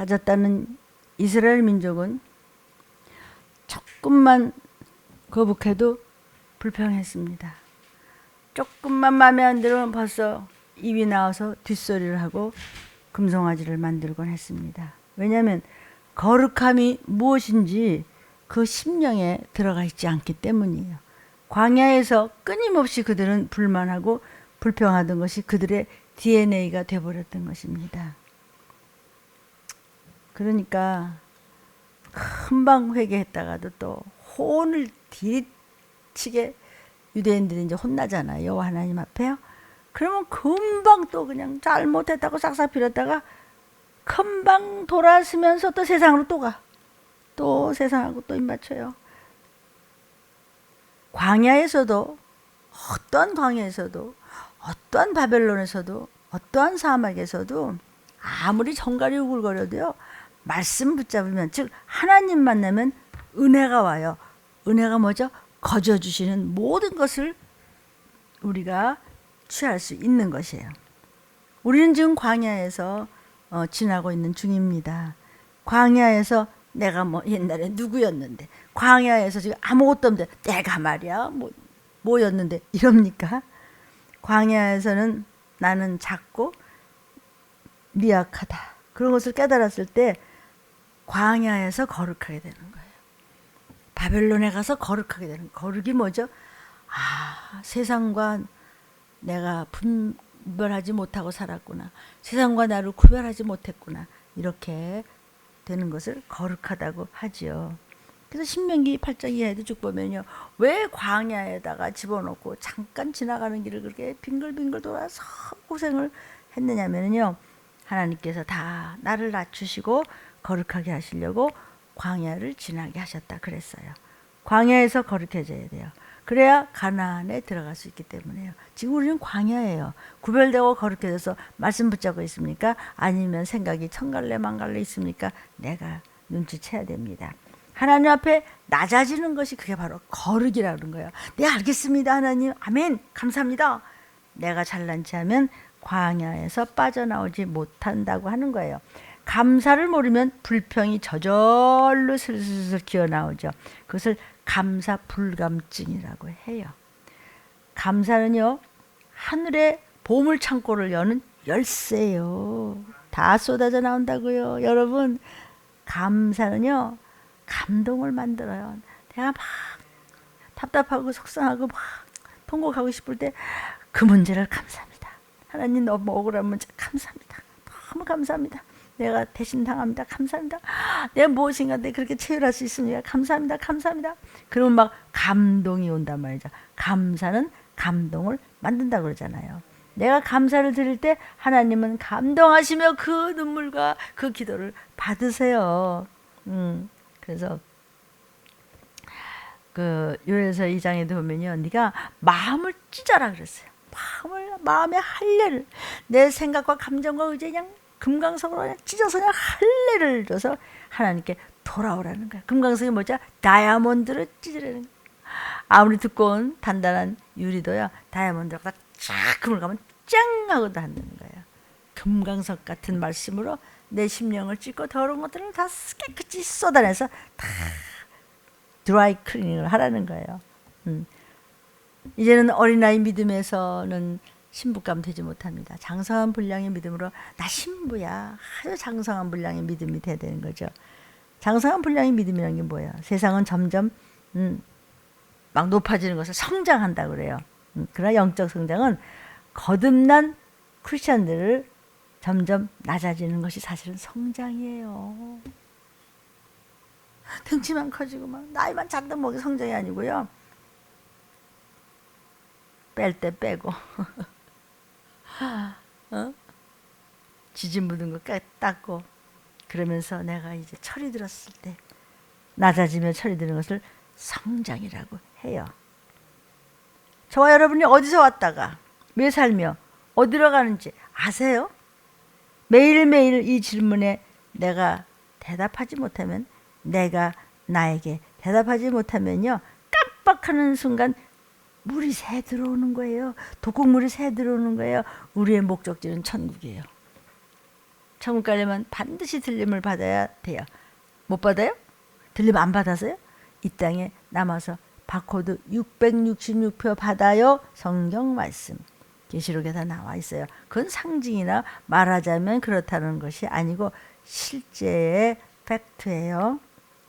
가졌다는 이스라엘 민족은 조금만 거북해도 불평했습니다. 조금만 마음에 안 들면 벌써 입이 나와서 뒷소리를 하고 금송아지를 만들곤 했습니다. 왜냐하면 거룩함이 무엇인지 그 심령에 들어가 있지 않기 때문이에요. 광야에서 끊임없이 그들은 불만하고 불평하던 것이 그들의 DNA가 되어버렸던 것입니다. 그러니까 금방 회개했다가도 또 혼을 뒤치게 유대인들이 이제 혼나잖아요. 여호와 하나님 앞에요. 그러면 금방 또 그냥 잘못했다고 싹싹 빌었다가 금방 돌아서면서 또 세상으로 또 가. 또 세상하고 또 입맞춰요. 광야에서도 어떠한 광야에서도 어떠한 바벨론에서도 어떠한 사막에서도 아무리 정갈이 우글거려도요. 말씀 붙잡으면 즉 하나님 만나면 은혜가 와요. 은혜가 뭐죠? 거저 주시는 모든 것을 우리가 취할 수 있는 것이에요. 우리는 지금 광야에서 지나고 있는 중입니다. 광야에서 내가 뭐 옛날에 누구였는데 광야에서 지금 아무것도 없는데 내가 말이야 뭐였는데 이럽니까? 광야에서는 나는 작고 미약하다. 그런 것을 깨달았을 때 광야에서 거룩하게 되는 거예요. 바벨론에 가서 거룩하게 되는 거룩이 뭐죠? 세상과 내가 분별하지 못하고 살았구나. 세상과 나를 구별하지 못했구나. 이렇게 되는 것을 거룩하다고 하지요. 그래서 신명기 8장 이하에도 쭉 보면요. 왜 광야에다가 집어넣고 잠깐 지나가는 길을 그렇게 빙글빙글 돌아서 고생을 했느냐면요. 하나님께서 다 나를 낮추시고 거룩하게 하시려고 광야를 지나게 하셨다 그랬어요. 광야에서 거룩해져야 돼요. 그래야 가나안에 들어갈 수 있기 때문에요. 지금 우리는 광야예요. 구별되고 거룩해져서 말씀 붙잡고 있습니까? 아니면 생각이 천갈래 만갈래 있습니까? 내가 눈치채야 됩니다. 하나님 앞에 낮아지는 것이 그게 바로 거룩이라고 그런 거예요. 네, 알겠습니다. 하나님. 아멘. 감사합니다. 내가 잘난 체 하면 광야에서 빠져나오지 못한다고 하는 거예요. 감사를 모르면 불평이 저절로 슬슬 기어나오죠. 그것을 감사 불감증이라고 해요. 감사는요, 하늘의 보물 창고를 여는 열쇠예요. 다 쏟아져 나온다고요. 여러분, 감사는요, 감동을 만들어요. 내가 막 답답하고 속상하고 막 통곡하고 싶을 때 그 문제를 감사합니다. 하나님 너무 억울한 문제 감사합니다. 너무 감사합니다. 내가 대신 당합니다. 감사합니다. 내가 무엇인가 내 그렇게 체휼할 수 있습니다. 감사합니다. 감사합니다. 그러면 막 감동이 온단 말이죠. 감사는 감동을 만든다고 그러잖아요. 내가 감사를 드릴 때 하나님은 감동하시며 그 눈물과 그 기도를 받으세요. 그래서 그 요엘서 2장에도 보면요. 네가 마음을 찢어라 그랬어요. 마음의 할례를 내 생각과 감정과 의지 그냥 금강석으로 그냥 찢어서 그냥 할례를 줘서 하나님께 돌아오라는 거야. 금강석이 뭐죠? 다이아몬드를 찢으라는 거야. 아무리 두꺼운 단단한 유리도요. 다이아몬드가 쫙 금을 가면 짱 하고 닿는 거예요. 금강석 같은 말씀으로 내 심령을 찢고 더러운 것들을 다 깨끗이 쏟아내서 다 드라이 클리닝을 하라는 거예요. 이제는 어린아이 믿음에서는 신부감 되지 못합니다. 장성한 분량의 믿음으로 나 신부야. 아주 장성한 분량의 믿음이 돼야 되는 거죠. 장성한 분량의 믿음이라는 게 뭐예요? 세상은 점점 막 높아지는 것을 성장한다고 그래요. 그러나 영적 성장은 거듭난 크리스천들을 점점 낮아지는 것이 사실은 성장이에요. 등치만 커지고 막 나이만 잔뜩 먹이 성장이 아니고요. 뺄 때 빼고 지진 묻은 거 닦고 그러면서 내가 이제 철이 들었을 때 낮아지며 철이 드는 것을 성장이라고 해요. 저와 여러분이 어디서 왔다가 왜 살며 어디로 가는지 아세요? 매일매일 이 질문에 내가 대답하지 못하면 내가 나에게 대답하지 못하면요. 깜빡하는 순간 물이 새 들어오는 거예요. 독극물이 새 들어오는 거예요. 우리의 목적지는 천국이에요. 천국 가려면 반드시 들림을 받아야 돼요. 못 받아요? 들림 안 받아서요? 이 땅에 남아서 바코드 666표 받아요. 성경 말씀. 계시록에 다 나와 있어요. 그건 상징이나 말하자면 그렇다는 것이 아니고 실제의 팩트예요.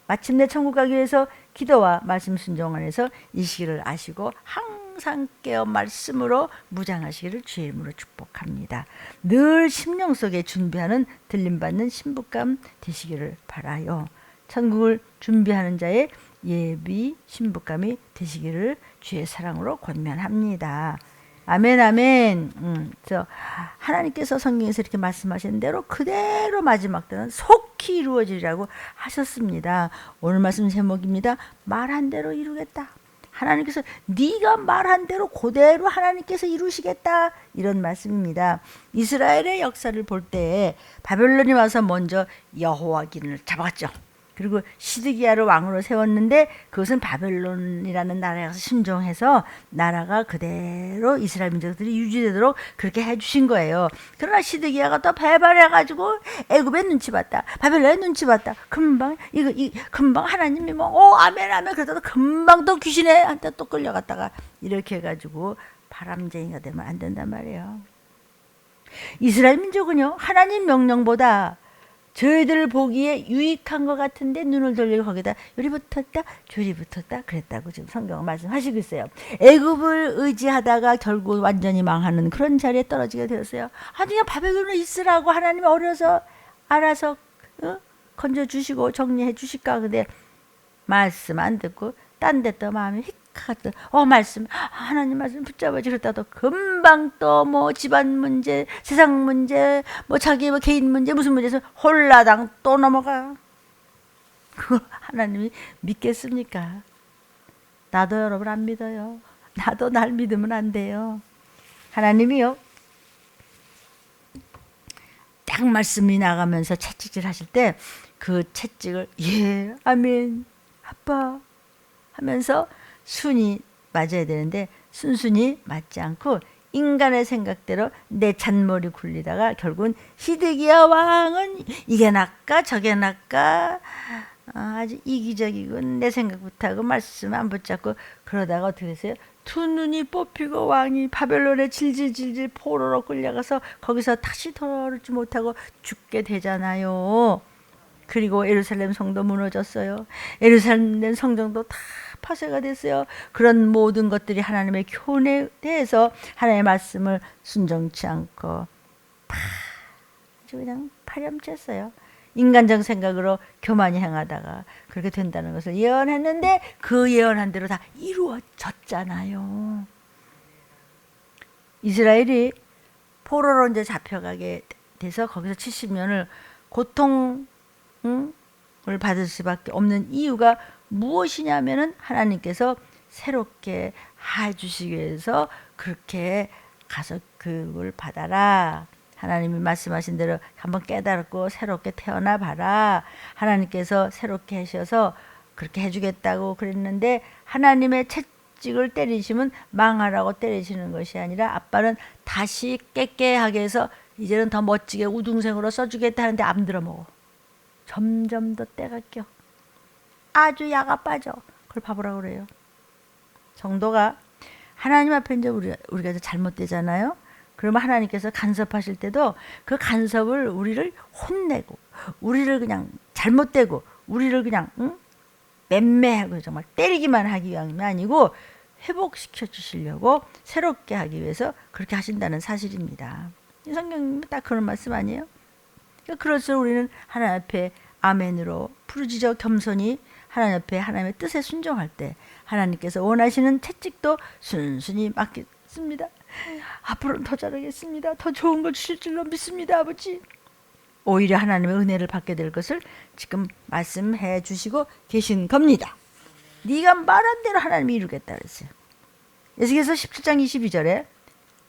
마침내 천국 가기 위해서 기도와 말씀 순종 안에서 이 시기를 아시고 항상 깨어 말씀으로 무장하시기를 주의 이름으로 축복합니다. 늘 심령 속에 준비하는 들림받는 신부감 되시기를 바라요. 천국을 준비하는 자의 예비 신부감이 되시기를 주의 사랑으로 권면합니다. 아멘, 아멘. 하나님께서 성경에서 이렇게 말씀하신 대로 그대로 마지막 때는 속히 이루어지리라고 하셨습니다. 오늘 말씀 제목입니다. 말한 대로 이루겠다. 하나님께서 네가 말한 대로 그대로 하나님께서 이루시겠다. 이런 말씀입니다. 이스라엘의 역사를 볼 때 바벨론이 와서 먼저 여호와긴을 잡았죠. 그리고 시드기야를 왕으로 세웠는데 그것은 바벨론이라는 나라에 가서 순종해서 나라가 그대로 이스라엘 민족들이 유지되도록 그렇게 해주신 거예요. 그러나 시드기야가 또 배반해가지고 애굽에 눈치 봤다, 바벨론에 눈치 봤다. 금방 금방 하나님이 아멘 아멘 그러다가 금방 또 귀신에 한테 또 끌려갔다가 이렇게 해가지고 바람쟁이가 되면 안 된단 말이에요. 이스라엘 민족은요 하나님 명령보다 저희들 보기에 유익한 것 같은데 눈을 돌리고 거기다 요리 붙었다 조리 붙었다 그랬다고 지금 성경은 말씀하시고 있어요. 애굽을 의지하다가 결국 완전히 망하는 그런 자리에 떨어지게 되었어요. 그냥 바벨론에 있으라고 하나님이 알아서 건져주시고 정리해 주실까. 근데 말씀 안 듣고 딴 데 또 마음이 휙하거든. 말씀 하나님 말씀 붙잡아지 그랬다도 금방 또 집안 문제, 세상 문제, 자기 개인 문제 무슨 문제에서 홀라당 또 넘어가. 그거 하나님이 믿겠습니까? 나도 여러분 안 믿어요. 나도 날 믿으면 안 돼요. 하나님이요 딱 말씀이 나가면서 채찍질 하실 때 그 채찍을 예 아멘 아빠 하면서 순이 맞아야 되는데 순순히 맞지 않고 인간의 생각대로 내 잔머리 굴리다가 결국은 시드기야 왕은 이게 낫까 저게 낫까 아주 이기적이고 내 생각 못하고 말씀 안 붙잡고 그러다가 어떻게 됐어요? 두 눈이 뽑히고 왕이 바벨론에 질질질질 포로로 끌려가서 거기서 다시 돌아오지 못하고 죽게 되잖아요. 그리고 예루살렘 성도 무너졌어요. 예루살렘 성전도 다 파쇄가 됐어요. 그런 모든 것들이 하나님의 교훈에 대해서 하나님의 말씀을 순종치 않고 아주 그냥 파렴치했어요. 인간적 생각으로 교만히 행하다가 그렇게 된다는 것을 예언했는데 그 예언한 대로 다 이루어졌잖아요. 이스라엘이 포로로 이제 잡혀가게 돼서 거기서 70년을 고통을 받을 수밖에 없는 이유가 무엇이냐면은 하나님께서 새롭게 해주시기 위해서 그렇게 가서 교육을 받아라. 하나님이 말씀하신 대로 한번 깨달고 새롭게 태어나 봐라. 하나님께서 새롭게 하셔서 그렇게 해주겠다고 그랬는데 하나님의 채찍을 때리시면 망하라고 때리시는 것이 아니라 아빠는 다시 깨끗하게 해서 이제는 더 멋지게 우등생으로 써주겠다 하는데 안 들어먹어. 점점 더 때가 껴. 아주 야가 빠져. 그걸 바보라고 그래요. 성도가 하나님 앞에 이제 우리가 잘못되잖아요. 그러면 하나님께서 간섭하실 때도 그 간섭을 우리를 혼내고 우리를 그냥 잘못되고 우리를 그냥 맴매하고 정말 때리기만 하기 위함이 아니고 회복시켜 주시려고 새롭게 하기 위해서 그렇게 하신다는 사실입니다. 이 성경은 딱 그런 말씀 아니에요? 그럴수록 우리는 하나님 앞에 아멘으로 부르짖어 겸손히 하나님 앞에 하나님의 뜻에 순종할 때 하나님께서 원하시는 채찍도 순순히 맡겠습니다. 앞으로는 더 잘하겠습니다. 더 좋은 걸 주실 줄로 믿습니다, 아버지. 오히려 하나님의 은혜를 받게 될 것을 지금 말씀해 주시고 계신 겁니다. 네가 말한 대로 하나님이 이루겠다 그랬어요. 에스겔서 17장 22절에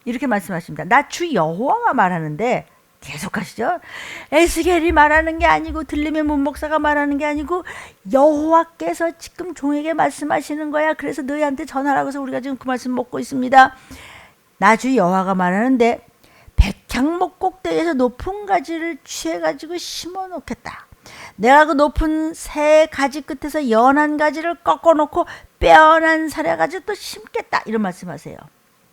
이렇게 말씀하십니다. 나 주 여호와가 말하는데 계속하시죠. 에스겔이 말하는 게 아니고 들림의 문목사가 말하는 게 아니고 여호와께서 지금 종에게 말씀하시는 거야. 그래서 너희한테 전하라고 해서 우리가 지금 그 말씀 먹고 있습니다. 나 주 여호와가 말하는데 백향목 꼭대기에서 높은 가지를 취해가지고 심어 놓겠다. 내가 그 높은 새 가지 끝에서 연한 가지를 꺾어놓고 빼어난 사려가지고 또 심겠다. 이런 말씀하세요.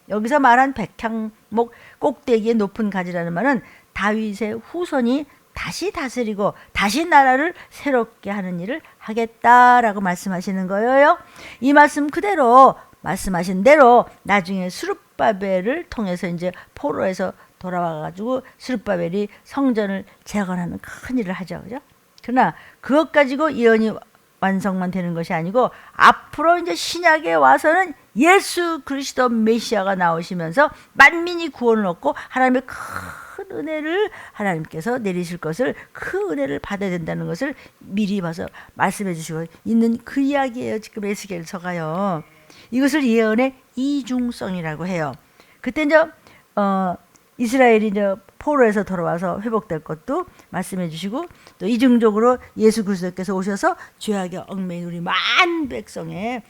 여기서 말한 백향목 꼭대기의 높은 가지라는 말은 다윗의 후손이 다시 다스리고 다시 나라를 새롭게 하는 일을 하겠다라고 말씀하시는 거예요. 이 말씀 그대로 말씀하신 대로 나중에 스룹바벨을 통해서 이제 포로에서 돌아와가지고 스룹바벨이 성전을 재건하는 큰 일을 하죠. 그죠? 그러나 그것 가지고 예언이 완성만 되는 것이 아니고 앞으로 이제 신약에 와서는 예수 그리스도 메시아가 나오시면서 만민이 구원을 얻고 하나님의 큰 은혜를 하나님께서 내리실 것을, 그 은혜를 받아야 된다는 것을 미리 봐서 말씀해 주시고 있는 그 이야기예요. 지금 에스겔서가요. 이것을 예언의 이중성이라고 해요. 그때 이제 이스라엘이 이제 포로에서 돌아와서 회복될 것도 말씀해 주시고, 또 이중적으로 예수 그리스도께서 오셔서 죄악에 얽매인 우리 많은 백성의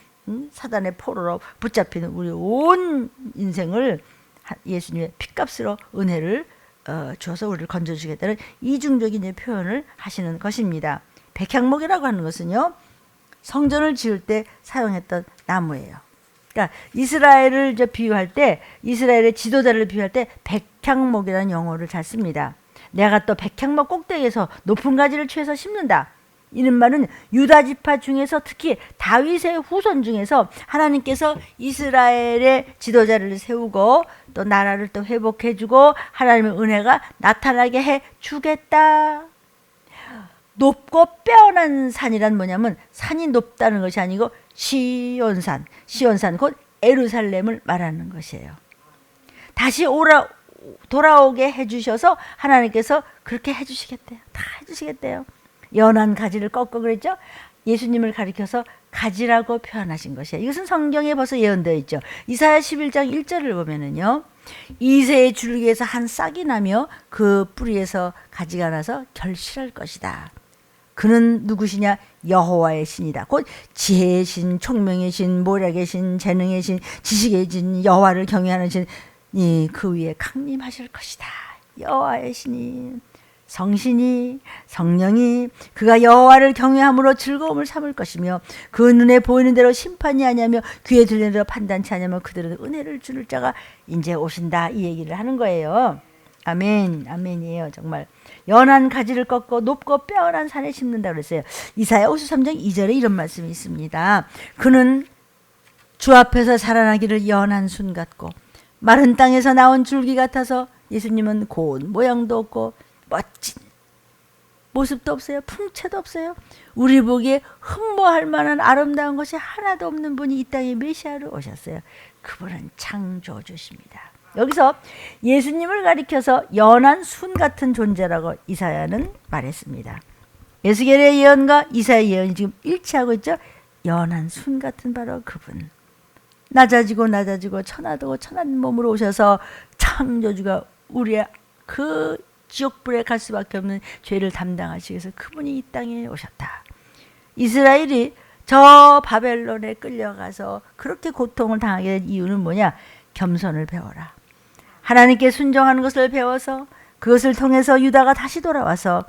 사단의 포로로 붙잡히는 우리 온 인생을 예수님의 피값으로 은혜를 주어서 우리를 건져주겠다는 이중적인 표현을 하시는 것입니다. 백향목이라고 하는 것은요, 성전을 지을 때 사용했던 나무예요. 그러니까 이스라엘을 이제 비유할 때, 이스라엘의 지도자를 비유할 때 백향목이라는 용어를 잘 씁니다. 내가 또 백향목 꼭대기에서 높은 가지를 취해서 심는다. 이런 말은 유다 지파 중에서 특히 다윗의 후손 중에서 하나님께서 이스라엘의 지도자를 세우고 또 나라를 또 회복해주고 하나님의 은혜가 나타나게 해주겠다. 높고 빼어난 산이란 뭐냐면 산이 높다는 것이 아니고 시온산, 시온산 곧 예루살렘을 말하는 것이에요. 다시 돌아오게 해주셔서 하나님께서 그렇게 해주시겠대요. 다 해주시겠대요. 연한 가지를 꺾어 그랬죠. 예수님을 가리켜서 가지라고 표현하신 것이에요. 이것은 성경에 벌써 예언되어 있죠. 이사야 11장 1절을 보면은요, 이새의 줄기에서 한 싹이 나며 그 뿌리에서 가지가 나서 결실할 것이다. 그는 누구시냐? 여호와의 신이다. 곧 지혜의 신, 총명의 신, 모략의 신, 재능의 신, 지식의 신, 여호와를 경외하는 신, 그 위에 강림하실 것이다. 여호와의 신이, 성신이, 성령이 그가 여호와를 경외함으로 즐거움을 삼을 것이며 그 눈에 보이는 대로 심판이 아니하며 귀에 들리는 대로 판단치 아니하며 그들은 은혜를 줄 자가 이제 오신다. 이 얘기를 하는 거예요. 아멘, 아멘이에요. 정말 연한 가지를 꺾고 높고 빼어난 산에 심는다 그랬어요. 이사야 53장 2절에 이런 말씀이 있습니다. 그는 주 앞에서 자라나기를 연한 순 같고 마른 땅에서 나온 줄기 같아서, 예수님은 고운 모양도 없고 멋진 모습도 없어요. 풍채도 없어요. 우리 보기에 흠모할 만한 아름다운 것이 하나도 없는 분이 이 땅에 메시아로 오셨어요. 그분은 창조주십니다. 여기서 예수님을 가리켜서 연한 순 같은 존재라고 이사야는 말했습니다. 에스겔의 예언과 이사야의 예언이 지금 일치하고 있죠. 연한 순 같은 바로 그분. 낮아지고 낮아지고 천하도 천한 몸으로 오셔서 창조주가 우리의 그 지옥불에 갈 수밖에 없는 죄를 담당하시기 위해서 그분이 이 땅에 오셨다. 이스라엘이 저 바벨론에 끌려가서 그렇게 고통을 당하게 된 이유는 뭐냐? 겸손을 배워라. 하나님께 순종하는 것을 배워서 그것을 통해서 유다가 다시 돌아와서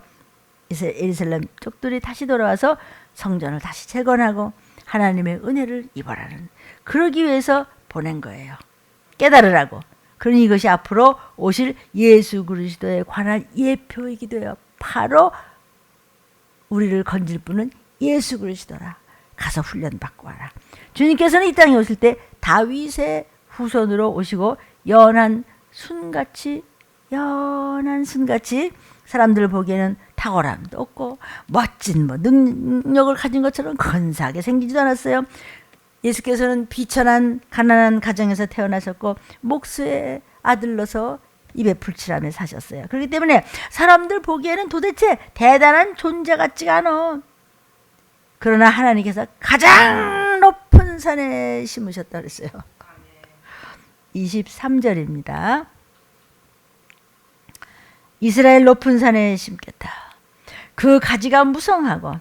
예루살렘 족들이 다시 돌아와서 성전을 다시 재건하고 하나님의 은혜를 입어라는, 그러기 위해서 보낸 거예요. 깨달으라고. 그러니 이것이 앞으로 오실 예수 그리스도에 관한 예표이기도 해요. 바로 우리를 건질 분은 예수 그리스도라. 가서 훈련받고 와라. 주님께서는 이 땅에 오실 때 다윗의 후손으로 오시고 연한 순같이 사람들 보기에는 탁월함도 없고 멋진 능력을 가진 것처럼 근사하게 생기지도 않았어요. 예수께서는 비천한 가난한 가정에서 태어나셨고 목수의 아들로서 입에 풀칠하며 사셨어요. 그렇기 때문에 사람들 보기에는 도대체 대단한 존재 같지가 않아. 그러나 하나님께서 가장 높은 산에 심으셨다 그랬어요. 23절입니다. 이스라엘 높은 산에 심겠다. 그 가지가 무성하고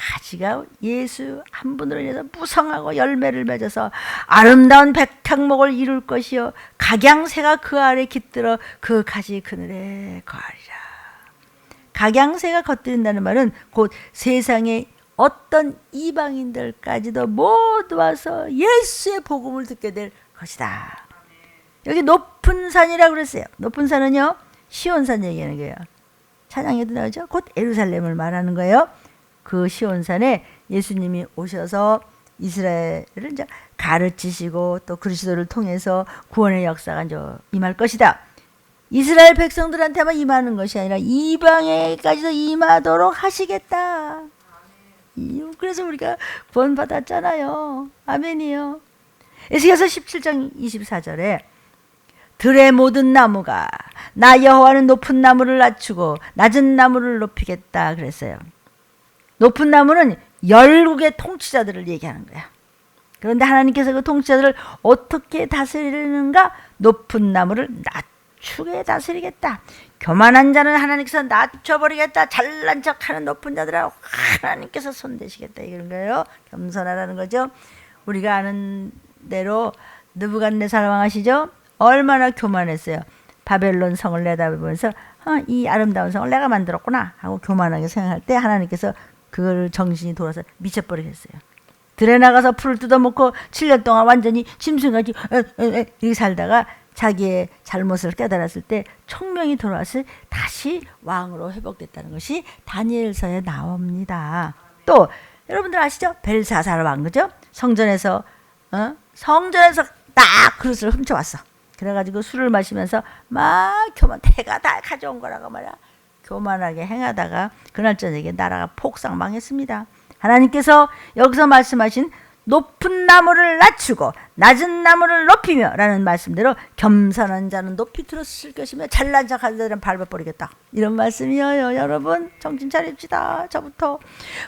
가지가 예수 한 분으로 인해서 무성하고 열매를 맺어서 아름다운 백향목을 이룰 것이요 각양새가 그 아래 깃들어 그 가지 그늘에 거하리라. 각양새가 겉들인다는 말은 곧 세상의 어떤 이방인들까지도 모두 와서 예수의 복음을 듣게 될 것이다. 여기 높은 산이라고 그랬어요. 높은 산은요 시온산 얘기하는 거예요. 찬양에도 나오죠. 곧 예루살렘을 말하는 거예요. 그 시온산에 예수님이 오셔서 이스라엘을 이제 가르치시고 또 그리스도를 통해서 구원의 역사가 이제 임할 것이다. 이스라엘 백성들한테만 임하는 것이 아니라 이방에까지도 임하도록 하시겠다. 그래서 우리가 구원 받았잖아요. 아멘이요. 에스겔서 17장 24절에 들의 모든 나무가 나 여호와는 높은 나무를 낮추고 낮은 나무를 높이겠다 그랬어요. 높은 나무는 열국의 통치자들을 얘기하는 거야. 그런데 하나님께서 그 통치자들을 어떻게 다스리는가? 높은 나무를 낮추게 다스리겠다. 교만한 자는 하나님께서 낮춰버리겠다. 잘난 척하는 높은 자들하고 하나님께서 손대시겠다 이런 거예요. 겸손하라는 거죠. 우리가 아는 대로 느부갓네살 왕 아시죠? 얼마나 교만했어요. 바벨론 성을 내다보면서 이 아름다운 성을 내가 만들었구나 하고 교만하게 생각할 때 하나님께서 그걸 정신이 돌아서 미쳐버리겠어요. 들에 나가서 풀을 뜯어먹고 7년 동안 완전히 짐승같이 이렇게 살다가 자기의 잘못을 깨달았을 때 총명이 돌아와서 다시 왕으로 회복됐다는 것이 다니엘서에 나옵니다. 또 여러분들 아시죠? 벨사살 왕 그죠? 성전에서 딱 그릇을 훔쳐왔어. 그래가지고 술을 마시면서 막 내가 다 가져온 거라고 말이야. 교만하게 행하다가 그날 저녁에 나라가 폭삭 망했습니다. 하나님께서 여기서 말씀하신 높은 나무를 낮추고 낮은 나무를 높이며 라는 말씀대로 겸손한 자는 높이 들었을 것이며 잘난 척하는 자들은 밟아버리겠다. 이런 말씀이에요. 여러분 정신 차립시다. 저부터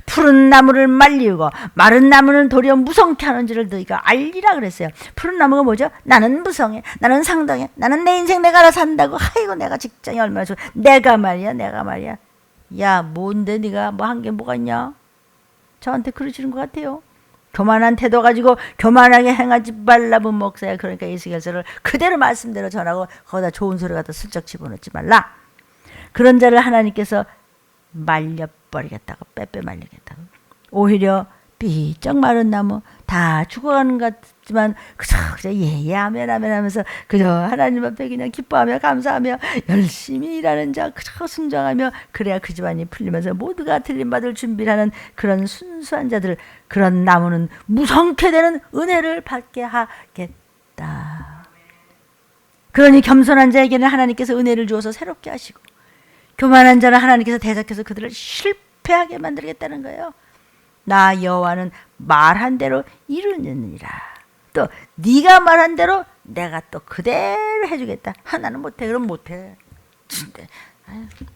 푸른 나무를 말리고 마른 나무는 도리어 무성케 하는지를 너희가 알리라 그랬어요. 푸른 나무가 뭐죠? 나는 무성해. 나는 상당해. 나는 내 인생 내가 알아서 한다고. 아이고 내가 직장이 얼마나 좋아. 내가 말이야. 야 뭔데 네가 뭐 한 게 뭐가 있냐? 저한테 그러시는 것 같아요. 교만한 태도 가지고 교만하게 행하지 말라고 목사야. 그러니까 에스겔서를 그대로 말씀대로 전하고 거기다 좋은 소리 갖다 슬쩍 집어넣지 말라. 그런 자를 하나님께서 말려버리겠다고 빼빼 말리겠다고. 오히려 삐쩍 마른 나무 다 죽어가는 것 같지만 그저 아멘 하면서 그저 하나님 앞에 그냥 기뻐하며 감사하며 열심히 일하는 자 그저 순종하며 그래야 그 집안이 풀리면서 모두가 들림받을 준비를 하는 그런 순수한 자들, 그런 나무는 무성케 되는 은혜를 받게 하겠다. 그러니 겸손한 자에게는 하나님께서 은혜를 주어서 새롭게 하시고 교만한 자는 하나님께서 대적해서 그들을 실패하게 만들겠다는 거예요. 나 여호와는 말한 대로 이루느니라. 또 네가 말한 대로 내가 또 그대로 해주겠다. 나는 못해. 그럼 못해. 근데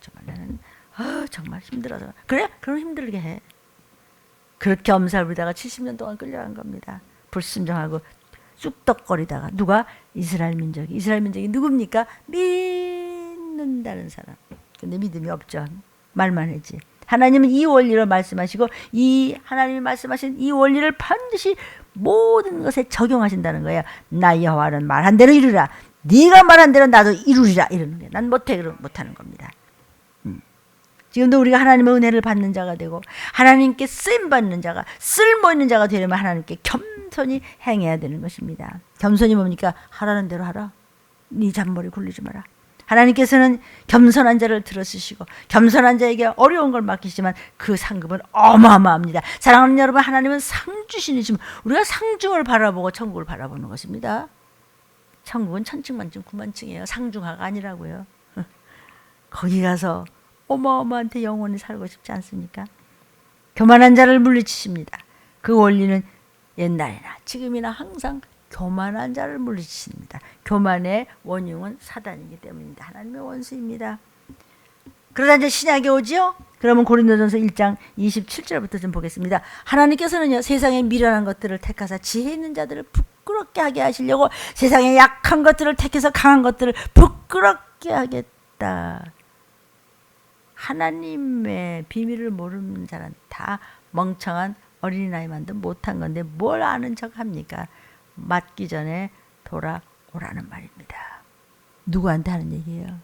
정말 나는 정말 힘들어서. 그래? 그럼 힘들게 해. 그렇게 엄살 부리다가 70년 동안 끌려간 겁니다. 불순종하고 쑥덕거리다가. 누가? 이스라엘 민족이 누굽니까? 믿는다는 사람. 근데 믿음이 없죠. 말만 하지. 하나님은 이 원리를 말씀하시고 이 하나님이 말씀하신 이 원리를 반드시 모든 것에 적용하신다는 거예요. 나 여호와는 말한 대로 이루라. 네가 말한 대로 나도 이루리라. 이러는 거예요. 난 못해. 그럼 못하는 겁니다. 지금도 우리가 하나님의 은혜를 받는 자가 되고 하나님께 쓰임받는 자가 쓸모 있는 자가 되려면 하나님께 겸손히 행해야 되는 것입니다. 겸손이 뭡니까? 하라는 대로 하라. 네 잔머리 굴리지 마라. 하나님께서는 겸손한 자를 들어쓰시고 겸손한 자에게 어려운 걸 맡기시지만 그 상급은 어마어마합니다. 사랑하는 여러분, 하나님은 상 주시니지만 우리가 상중을 바라보고 천국을 바라보는 것입니다. 천국은 천층만층 9만층이에요. 상중하가 아니라고요. 거기 가서 어마어마한테 영원히 살고 싶지 않습니까? 교만한 자를 물리치십니다. 그 원리는 옛날이나 지금이나 항상 교만한 자를 물리치십니다. 교만의 원흉은 사단이기 때문입니다. 하나님의 원수입니다. 그러다 이제 신약에 오지요? 그러면 고린도전서 1장 27절부터 좀 보겠습니다. 하나님께서는요, 세상의 미련한 것들을 택하사 지혜 있는 자들을 부끄럽게 하게 하시려고 세상의 약한 것들을 택해서 강한 것들을 부끄럽게 하겠다. 하나님의 비밀을 모르는 자는 다 멍청한 어린아이만도 못한 건데 뭘 아는 척 합니까? 맞기 전에 돌아오라는 말입니다. 누구한테 하는 얘기예요?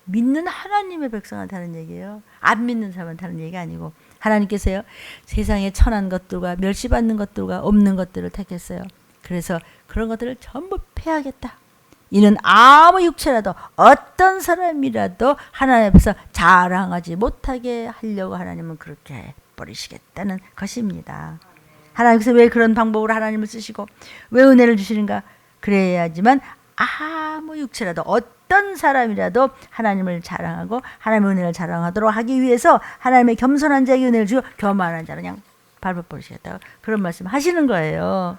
믿는 하나님의 백성한테 하는 얘기예요. 안 믿는 사람한테 하는 얘기가 아니고, 하나님께서요 세상에 천한 것들과 멸시받는 것들과 없는 것들을 택했어요. 그래서 그런 것들을 전부 패하겠다. 이는 아무 육체라도 어떤 사람이라도 하나님 앞에서 자랑하지 못하게 하려고 하나님은 그렇게 버리시겠다는 것입니다. 하나님께서 왜 그런 방법으로 하나님을 쓰시고 왜 은혜를 주시는가? 그래야지만 아무 육체라도 어떤 사람이라도 하나님을 자랑하고 하나님의 은혜를 자랑하도록 하기 위해서 하나님의 겸손한 자에게 은혜를 주고 교만한 자는 그냥 밟아버리시겠다. 그런 말씀 하시는 거예요.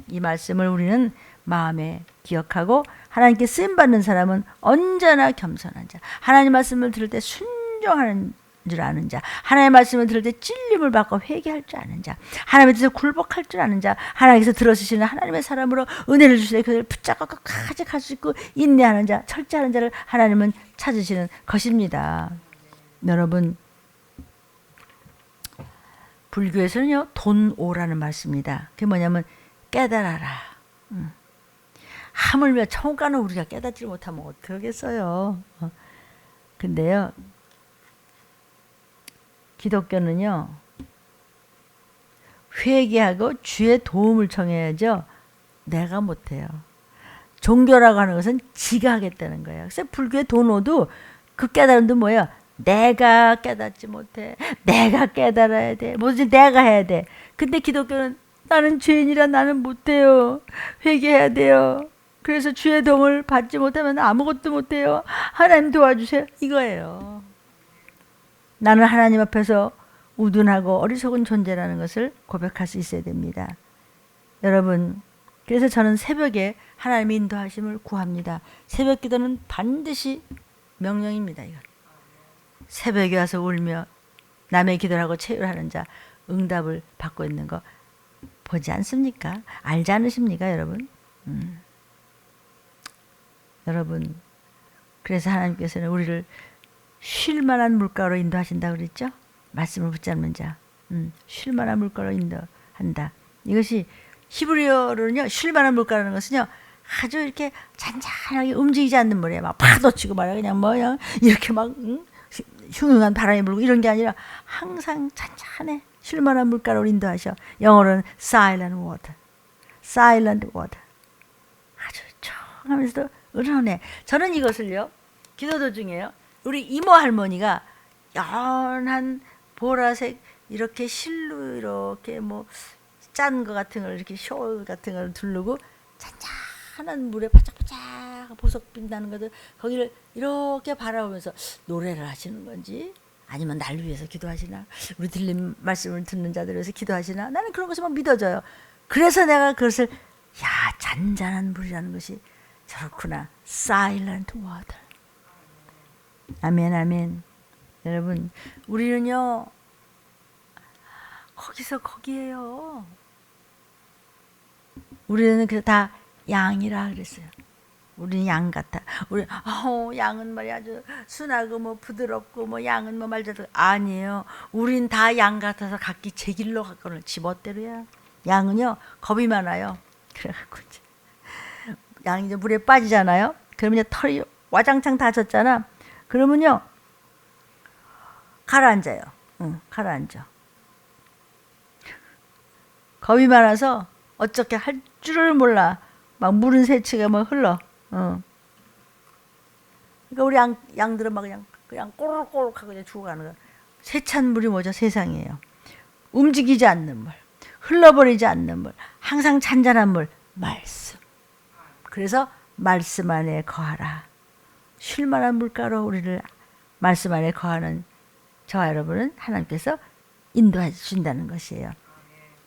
이 말씀을 우리는 마음에 기억하고, 하나님께 쓰임받는 사람은 언제나 겸손한 자, 하나님 말씀을 들을 때 순종하는 줄 아는 자, 하나님의 말씀을 들을 때 찔림을 받고 회개할 줄 아는 자, 하나님의 뜻에 굴복할 줄 아는 자, 하나님께서 들어주시는 하나님의 사람으로 은혜를 주시되 그들을 붙잡고 끝까지 갈 수 있고 인내하는 자, 철저하는 자를 하나님은 찾으시는 것입니다. 여러분, 불교에서는요 돈오라는 말씀입니다. 그게 뭐냐면 깨달아라. 하물며 천가는 우리가 깨닫지 못하면 어떡하겠어요. 근데요 기독교는요 회개하고 주의 도움을 청해야죠. 내가 못해요. 종교라고 하는 것은 지가 하겠다는 거예요. 그래서 불교의 돈오도 그 깨달음도 뭐예요? 내가 깨닫지 못해. 내가 깨달아야 돼. 뭐든지 내가 해야 돼. 근데 기독교는 나는 죄인이라 나는 못해요. 회개해야 돼요. 그래서 주의 도움을 받지 못하면 아무것도 못해요. 하나님 도와주세요. 이거예요. 나는 하나님 앞에서 우둔하고 어리석은 존재라는 것을 고백할 수 있어야 됩니다. 여러분, 그래서 저는 새벽에 하나님의 인도하심을 구합니다. 새벽 기도는 반드시 명령입니다. 이건. 새벽에 와서 울며 남의 기도를 하고 체휼하는 자 응답을 받고 있는 거 보지 않습니까? 알지 않으십니까, 여러분? 여러분, 그래서 하나님께서는 우리를 쉴 만한 물가로 인도하신다고 그랬죠? 말씀을 붙잡는 자, 쉴 만한 물가로 인도한다. 이것이 히브리어로는요, 쉴 만한 물가라는 것은요, 아주 이렇게 잔잔하게 움직이지 않는 물이에요. 막 파도 치고 말이야, 그냥 뭐야, 이렇게 막 흉흉한 바람이 불고 이런 게 아니라 항상 잔잔해. 쉴 만한 물가로 인도하셔. 영어로는 silent water, silent water. 아주 조용하면서도 은은해. 저는 이것을요, 기도 도중에요, 우리 이모 할머니가 연한 보라색 이렇게 실로 이렇게 뭐 짠 거 같은 걸 이렇게 쇼 같은 걸 두르고 잔잔한 물에 바짝바짝 보석 빛나는 것들 거기를 이렇게 바라보면서 노래를 하시는 건지 아니면 날 위해서 기도하시나, 우리 들린 말씀을 듣는 자들 위해서 기도하시나, 나는 그런 것이 막 믿어져요. 그래서 내가 그것을 잔잔한 물이라는 것이 저렇구나. Silent water. 아멘, 아멘. 여러분, 우리는요 거기서 거기에요. 우리는 그래서 다 양이라 그랬어요. 우리는 양 같아. 우리 양은 말이야 아주 순하고 뭐 부드럽고 뭐 양은 뭐 말자도 아니에요. 우린 다 양 같아서 각기 제 길로 갔거든. 지멋대로야. 양은요 겁이 많아요. 그래갖고 양이 이제 물에 빠지잖아요. 그러면 털이 와장창 다 젖잖아. 그러면요 가라앉아요. 가라앉아. 겁이 많아서 어떻게 할 줄을 몰라. 막 물은 새치가 뭐 흘러. 그러니까 우리 양들은 막 그냥 꼬르륵꼬르륵 하고 그냥 죽어가는 거야. 세찬 물이 뭐죠? 세상이에요. 움직이지 않는 물, 흘러버리지 않는 물, 항상 잔잔한 물, 말씀. 그래서 말씀 안에 거하라. 쉴 만한 물가로 우리를 말씀 안에 거하는 저와 여러분은 하나님께서 인도해 주신다는 것이에요.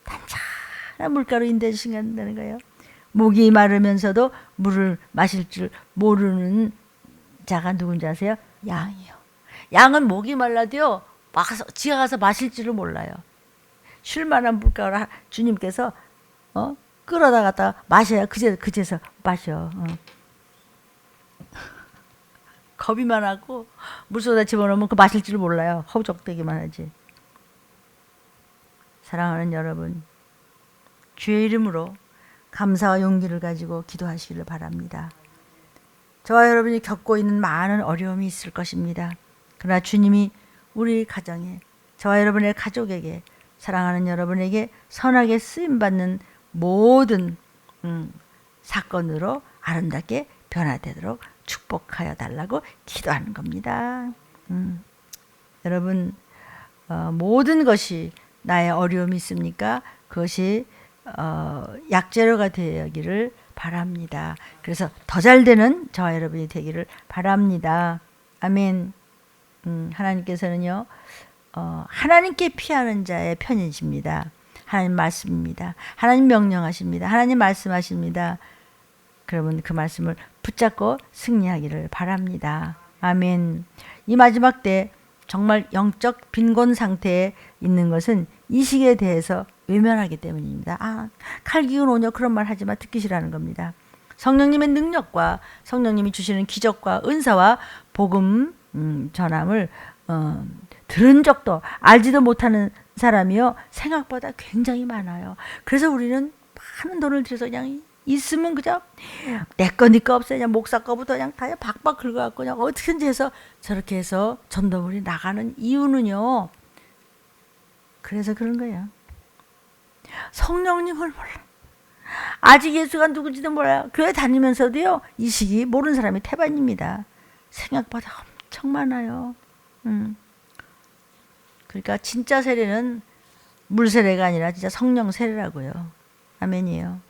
단짠한 물가로 인도해 주신다는 거예요. 목이 마르면서도 물을 마실 줄 모르는 자가 누군지 아세요? 양이요. 양은 목이 말라도요, 지가 가서 마실 줄을 몰라요. 쉴 만한 물가로 주님께서 끌어다 갖다가 마셔야 그제서 마셔. 겁이 많아고 물속에다 집어넣으면 그 마실 줄 몰라요. 허우적대기만 하지. 사랑하는 여러분, 주의 이름으로 감사와 용기를 가지고 기도하시기를 바랍니다. 저와 여러분이 겪고 있는 많은 어려움이 있을 것입니다. 그러나 주님이 우리 가정에, 저와 여러분의 가족에게, 사랑하는 여러분에게 선하게 쓰임받는 모든 사건으로 아름답게 변화되도록 축복하여 달라고 기도하는 겁니다. 여러분, 모든 것이 나의 어려움이 있습니까? 그것이 약재료가 되기를 바랍니다. 그래서 더 잘되는 저와 여러분이 되기를 바랍니다. 아멘. 하나님께서는요, 하나님께 피하는 자의 편이십니다. 하나님 말씀입니다. 하나님 명령하십니다. 하나님 말씀하십니다. 그러면 그 말씀을 붙잡고 승리하기를 바랍니다. 아멘. 이 마지막 때 정말 영적 빈곤 상태에 있는 것은 이 시기에 대해서 외면하기 때문입니다. 칼기운 오녀 그런 말 하지마, 듣기 싫어하는 겁니다. 성령님의 능력과 성령님이 주시는 기적과 은사와 복음 전함을 들은 적도 알지도 못하는 사람이요 생각보다 굉장히 많아요. 그래서 우리는 많은 돈을 들여서 그냥 있으면 그냥 내 거 네 거 없어요. 그냥 목사 거부터 그냥 다 박박 긁어갖고 그냥 어떻게든지 해서 저렇게 해서 전도물이 나가는 이유는요. 그래서 그런 거예요. 성령님을 몰라. 아직 예수가 누군지도 몰라요. 교회 다니면서도요. 이 시기 모르는 사람이 태반입니다. 생각보다 엄청 많아요. 그러니까 진짜 세례는 물 세례가 아니라 진짜 성령 세례라고요. 아멘이에요.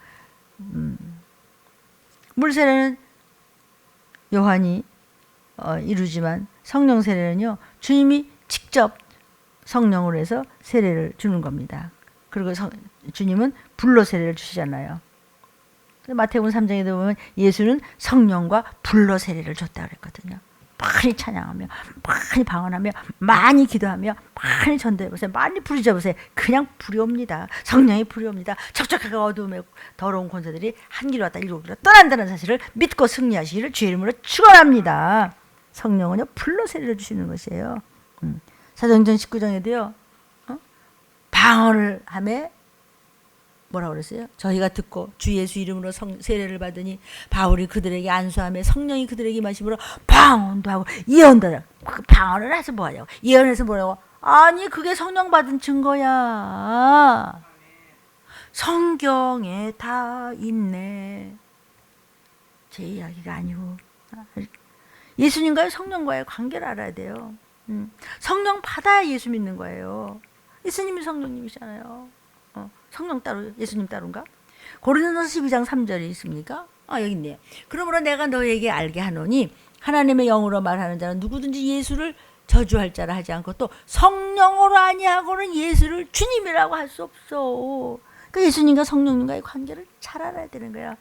물 세례는 요한이 이루지만 성령 세례는요. 주님이 직접 성령으로 해서 세례를 주는 겁니다. 그리고 주님은 불로 세례를 주시잖아요. 마태복음 3장에도 보면 예수는 성령과 불로 세례를 줬다고 그랬거든요. 많이 찬양하며 많이 방언하며 많이 기도하며 많이 전도해보세요. 많이 부르짖어보세요. 그냥 불이 옵니다. 성령이 불이 옵니다. 척척하게 어두움에 더러운 권세들이 한 길로 왔다 일곱 길로 떠난다는 사실을 믿고 승리하시기를 주의 이름으로 축원합니다. 성령은요 불로 세례를 주시는 것이에요. 사도행전 19장에도요 방언을 하며 뭐라고 그랬어요? 저희가 듣고 주 예수 이름으로 세례를 받으니 바울이 그들에게 안수하며 성령이 그들에게 임하심으로 방언도 하고 예언도 하고. 그 방언을 해서 뭐하냐고, 예언해서 뭐라고. 아니 그게 성령 받은 증거야. 성경에 다 있네. 제 이야기가 아니고 예수님과의 성령과의 관계를 알아야 돼요. 성령 받아야 예수 믿는 거예요. 예수님이 성령님이잖아요. 성령 따로 예수님 따로인가? 고린도서 12장 3절이 있습니까? 여기 있네요. 그러므로 내가 너에게 알게 하노니 하나님의 영으로 말하는 자는 누구든지 예수를 저주할 자라 하지 않고 또 성령으로 아니하고는 예수를 주님이라고 할 수 없어. 그러니까 예수님과 성령님과의 관계를 잘 알아야 되는 거야.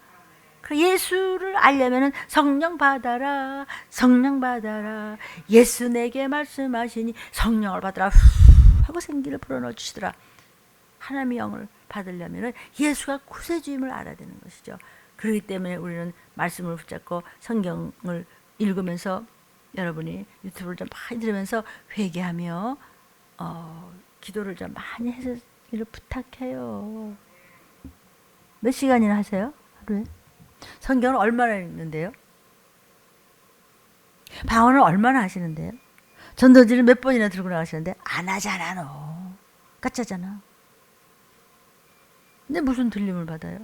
그 예수를 알려면은 성령 받아라, 성령 받아라. 예수 내게 말씀하시니 성령을 받아라 하고 생기를 불어넣어 주시더라. 하나님의 영을 받으려면 예수가 구세주임을 알아야 되는 것이죠. 그렇기 때문에 우리는 말씀을 붙잡고 성경을 읽으면서 여러분이 유튜브를 좀 많이 들으면서 회개하며 기도를 좀 많이 해주기를 부탁해요. 몇 시간이나 하세요? 하루에? 성경을 얼마나 읽는데요? 방언을 얼마나 하시는데요? 전도지를 몇 번이나 들고 나가시는데 안 하잖아 너. 까짜잖아. 근데 무슨 들림을 받아요?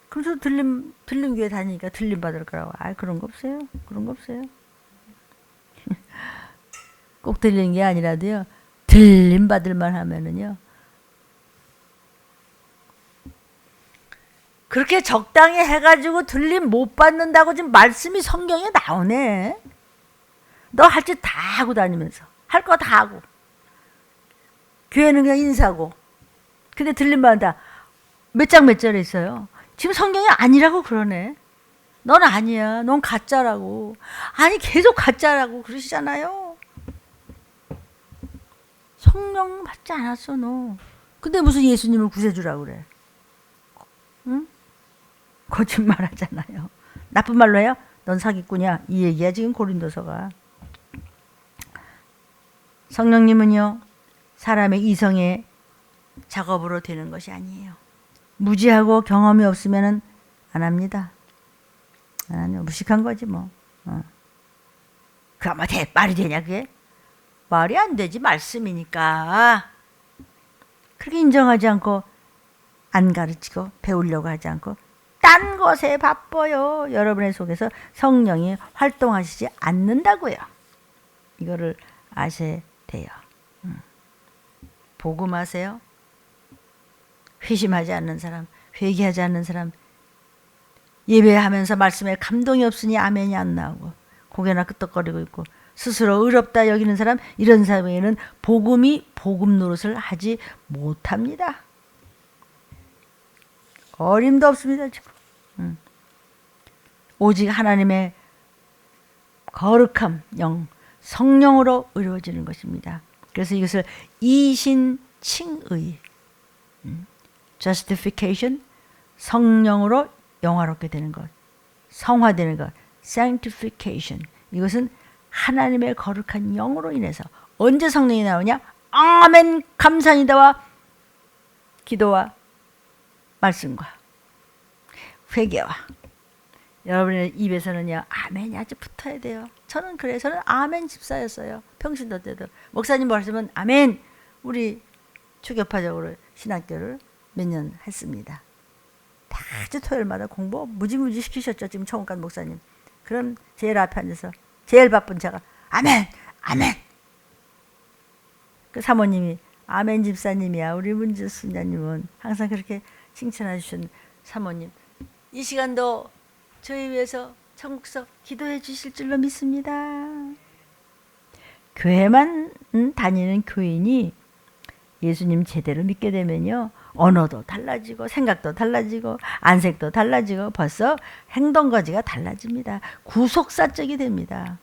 그래서 들림 교회 다니니까 들림 받을 거라고. 그런 거 없어요. 그런 거 없어요. 꼭 들리는 게 아니라도요. 들림 받을 만 하면은요. 그렇게 적당히 해가지고 들림 못 받는다고 지금 말씀이 성경에 나오네. 너 할 짓 다 하고 다니면서 할 거 다 하고 교회는 그냥 인사고 근데 들림 받는다. 몇 장 몇 절에 있어요. 지금 성경이 아니라고 그러네. 넌 아니야. 넌 가짜라고. 아니 계속 가짜라고 그러시잖아요. 성령 받지 않았어 너. 근데 무슨 예수님을 구세주라고 그래. 응? 거짓말 하잖아요. 나쁜 말로 해요? 넌 사기꾼이야. 이 얘기야 지금 고린도서가. 성령님은요, 사람의 이성의 작업으로 되는 것이 아니에요. 무지하고 경험이 없으면 안 합니다. 아니요, 무식한 거지 뭐. 그럼 말이 되냐 그게? 말이 안 되지, 말씀이니까. 그렇게 인정하지 않고 안 가르치고 배우려고 하지 않고 딴 것에 바빠요. 여러분의 속에서 성령이 활동하시지 않는다고요. 이거를 아셔야 돼요. 복음하세요. 회심하지 않는 사람, 회개하지 않는 사람, 예배하면서 말씀에 감동이 없으니 아멘이 안 나오고 고개나 끄덕거리고 있고 스스로 의롭다 여기는 사람, 이런 사람에게는 복음이 복음 노릇을 하지 못합니다. 어림도 없습니다. 지금. 오직 하나님의 거룩함, 성령으로 이루어지는 것입니다. 그래서 이것을 이신칭의, justification, 성령으로 영화롭게 되는 것, 성화되는 것, sanctification, 이것은 하나님의 거룩한 영으로 인해서. 언제 성령이 나오냐? 아멘 감사합니다와 기도와 말씀과 회개와. 여러분의 입에서는요, 아멘이 아주 붙어야 돼요. 저는 아멘 집사였어요. 평신도 때도 목사님 말씀은 아멘. 우리 초교파적으로 신학교를 몇 년 했습니다. 아주 토요일마다 공부 무지무지 시키셨죠, 지금 청원관 목사님. 그럼 제일 앞에 앉아서 제일 바쁜 제가 아멘 아멘. 그 사모님이 아멘 집사님이야. 우리 문주 순자님은 항상 그렇게 칭찬해 주신 사모님, 이 시간도 저희 위해서 천국서 기도해 주실 줄로 믿습니다. 교회만 다니는 교인이 예수님 제대로 믿게 되면요, 언어도 달라지고 생각도 달라지고 안색도 달라지고 벌써 행동거지가 달라집니다. 구속사적이 됩니다.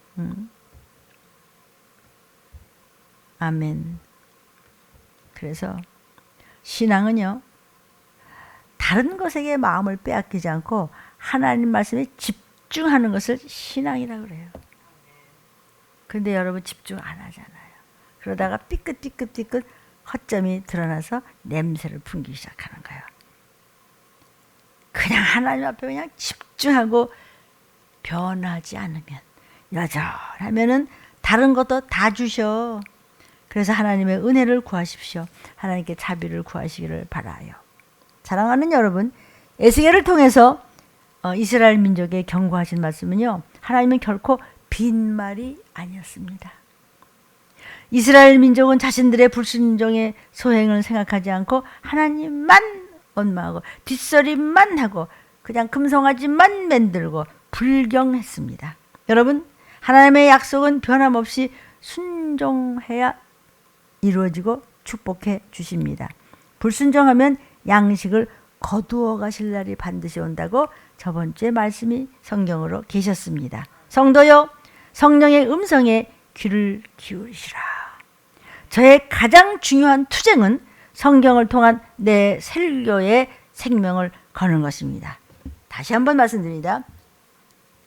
아멘. 그래서 신앙은요, 다른 것에게 마음을 빼앗기지 않고 하나님 말씀에 집중하는 것을 신앙이라고 그래요. 그런데 여러분 집중 안 하잖아요. 그러다가 삐끗 허점이 드러나서 냄새를 풍기기 시작하는 거예요. 그냥 하나님 앞에 그냥 집중하고 변하지 않으면, 여전하면은 다른 것도 다 주셔. 그래서 하나님의 은혜를 구하십시오. 하나님께 자비를 구하시기를 바라요. 사랑하는 여러분, 에스겔을 통해서 이스라엘 민족에 경고하신 말씀은요, 하나님은 결코 빈말이 아니었습니다. 이스라엘 민족은 자신들의 불순종의 소행을 생각하지 않고 하나님만 원망하고 뒷소리만 하고 그냥 금송아지만 만들고 불경했습니다. 여러분, 하나님의 약속은 변함없이 순종해야 이루어지고 축복해 주십니다. 불순종하면 양식을 거두어 가실 날이 반드시 온다고 저번 주에 말씀이 성경으로 계셨습니다. 성도요, 성령의 음성에 귀를 기울이시라. 저의 가장 중요한 투쟁은 성경을 통한 내 설교의 생명을 거는 것입니다. 다시 한번 말씀드립니다.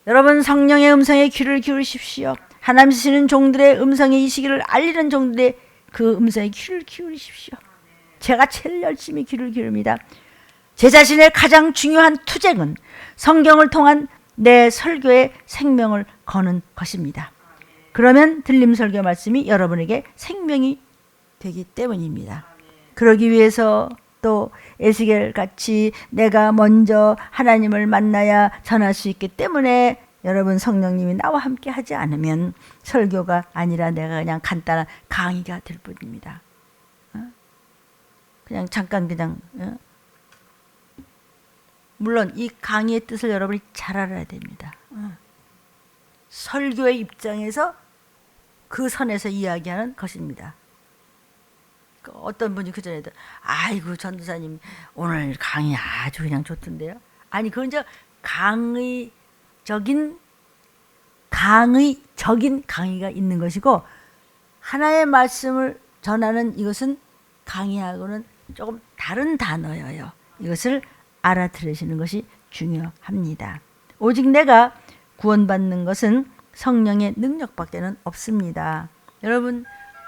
여러분, 성령의 음성에 귀를 기울이십시오. 하나님 쓰시는 종들의 음성의 이 시기를 알리는 종들의 그 음성에 귀를 기울이십시오. 제가 제일 열심히 귀를 기울입니다. 제 자신의 가장 중요한 투쟁은 성경을 통한 내 설교의 생명을 거는 것입니다. 그러면 들림 설교 말씀이 여러분에게 생명이 되기 때문입니다. 그러기 위해서 또 에스겔 같이 내가 먼저 하나님을 만나야 전할 수 있기 때문에 여러분, 성령님이 나와 함께 하지 않으면 설교가 아니라 내가 그냥 간단한 강의가 될 뿐입니다. 그냥 잠깐 물론 이 강의의 뜻을 여러분이 잘 알아야 됩니다. 설교의 입장에서 그 선에서 이야기하는 것입니다. 어떤 분이 그전에도 아이고 전도사님 오늘 강의 아주 그냥 좋던데요. 아니 그건 저 강의적인 강의가 있는 것이고, 하나의 말씀을 전하는 이것은 강의하고는 조금 다른 단어예요. 이것을 알아들으시는 것이 중요합니다. 오직 내가 구원받는 것은 성령의 능력밖에는 없습니다. 여러분,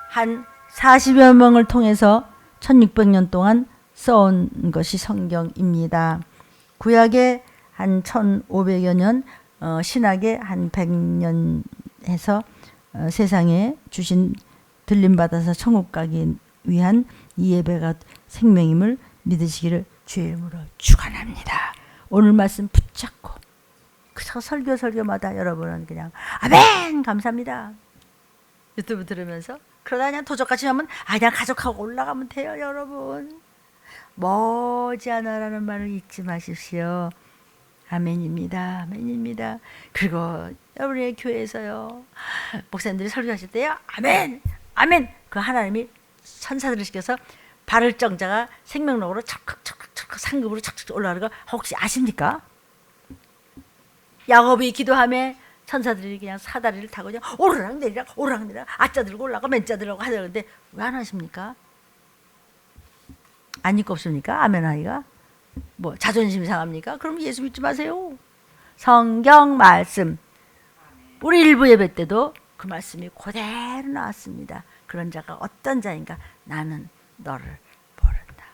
한 40여 명을 통해서 1600년 동안 써온 것이 성경입니다. 구약에 한 1500여 년, 신약에 한 100년 해서 세상에 주신 들림받아서 천국 가기 위한 이 예배가 생명임을 믿으시기를 주의 이름으로 축원합니다. 오늘 말씀 붙잡고 그 설교마다 여러분은 그냥 아멘 감사합니다. 유튜브 들으면서 그러다 그냥 도적같이 하면 그냥 가족하고 올라가면 돼요. 여러분 머지않아라는 말을 잊지 마십시오. 아멘입니다. 아멘입니다. 그리고 여러분의 교회에서요 목사님들이 설교하실 때요 아멘 아멘 그 하나님이 천사들을 시켜서 발을 정자가 생명력으로 척척척척 상급으로 척척 올라가는 거 혹시 아십니까? 야곱이 기도하며 천사들이 그냥 사다리를 타고 그냥 오르락 내리락 오르락 내리락 아짜 들고 올라가 맨자 들고 하려는데 왜 안 하십니까? 안 입고 없습니까? 아멘 하기가 뭐 자존심 상합니까? 그럼 예수 믿지 마세요. 성경 말씀 우리 일부 예배 때도 그 말씀이 그대로 나왔습니다. 그런 자가 어떤 자인가? 나는 너를 모른다.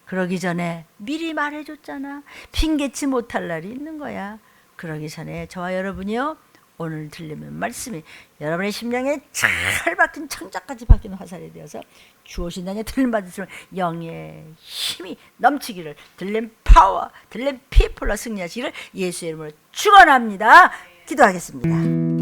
그러기 전에 미리 말해줬잖아. 핑계치 못할 날이 있는 거야. 그러기 전에 저와 여러분이요 오늘 들리는 말씀이 여러분의 심령에 잘 박힌 창자까지 박힌 화살이 되어서 주오신다니 들림 받으시면 영의 힘이 넘치기를 들림 파워 들림 피플로 승리하시기를 예수의 이름으로 축원합니다. 기도하겠습니다.